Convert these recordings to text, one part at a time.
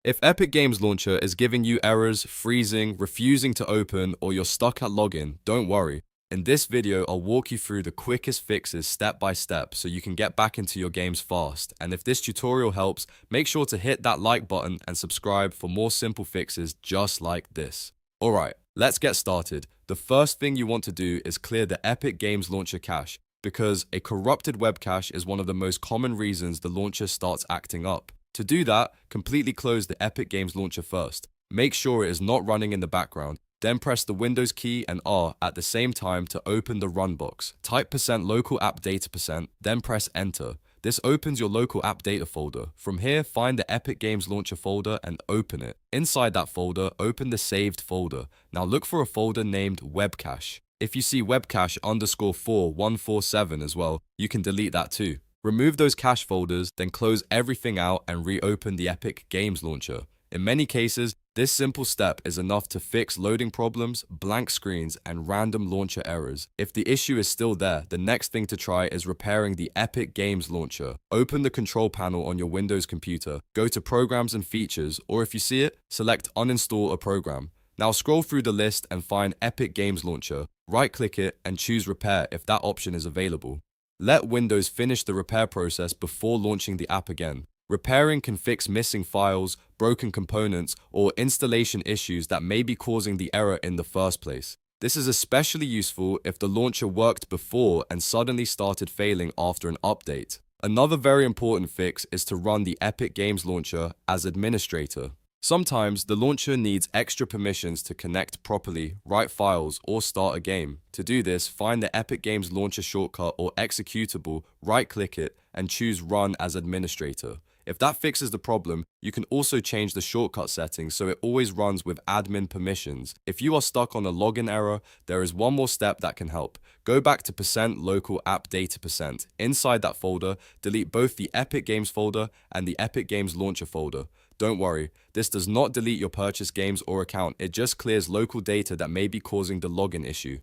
If Epic Games Launcher is giving you errors, freezing, refusing to open, or you're stuck at login, don't worry. In this video, I'll walk you through the quickest fixes step by step so you can get back into your games fast. And if this tutorial helps, make sure to hit that like button and subscribe for more simple fixes just like this. Alright, let's get started. The first thing you want to do is clear the Epic Games Launcher cache, because a corrupted web cache is one of the most common reasons the launcher starts acting up. To do that, completely close the Epic Games Launcher first. Make sure it is not running in the background. Then press the Windows key and R at the same time to open the run box. Type %local app data%, then press enter. This opens your local app data folder. From here, find the Epic Games Launcher folder and open it. Inside that folder, open the saved folder. Now look for a folder named Webcache. If you see Webcache _4147 as well, you can delete that too. Remove those cache folders, then close everything out and reopen the Epic Games Launcher. In many cases, this simple step is enough to fix loading problems, blank screens, and random launcher errors. If the issue is still there, the next thing to try is repairing the Epic Games Launcher. Open the control panel on your Windows computer, go to Programs and Features, or if you see it, select Uninstall a program. Now scroll through the list and find Epic Games Launcher. Right-click it and choose Repair if that option is available. Let Windows finish the repair process before launching the app again. Repairing can fix missing files, broken components, or installation issues that may be causing the error in the first place. This is especially useful if the launcher worked before and suddenly started failing after an update. Another very important fix is to run the Epic Games Launcher as administrator. Sometimes the launcher needs extra permissions to connect properly, write files, or start a game. To do this, find the Epic Games Launcher shortcut or executable, right-click it, and choose Run as Administrator. If that fixes the problem, you can also change the shortcut settings so it always runs with admin permissions. If you are stuck on a login error, there is one more step that can help. Go back to %local app data%. Inside that folder, delete both the Epic Games folder and the Epic Games Launcher folder. Don't worry, this does not delete your purchased games or account, it just clears local data that may be causing the login issue.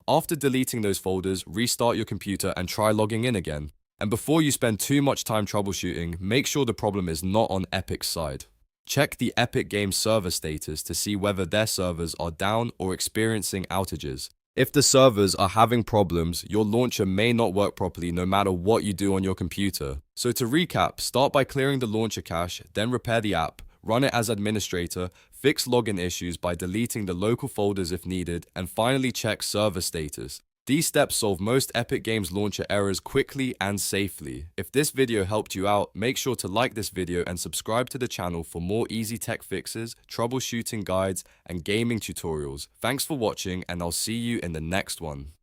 After deleting those folders, restart your computer and try logging in again. And before you spend too much time troubleshooting, make sure the problem is not on Epic's side. Check the Epic Games server status to see whether their servers are down or experiencing outages. If the servers are having problems, your launcher may not work properly no matter what you do on your computer. So to recap, start by clearing the launcher cache, then repair the app, run it as administrator, fix login issues by deleting the local folders if needed, and finally check server status. These steps solve most Epic Games Launcher errors quickly and safely. If this video helped you out, make sure to like this video and subscribe to the channel for more easy tech fixes, troubleshooting guides, and gaming tutorials. Thanks for watching, and I'll see you in the next one.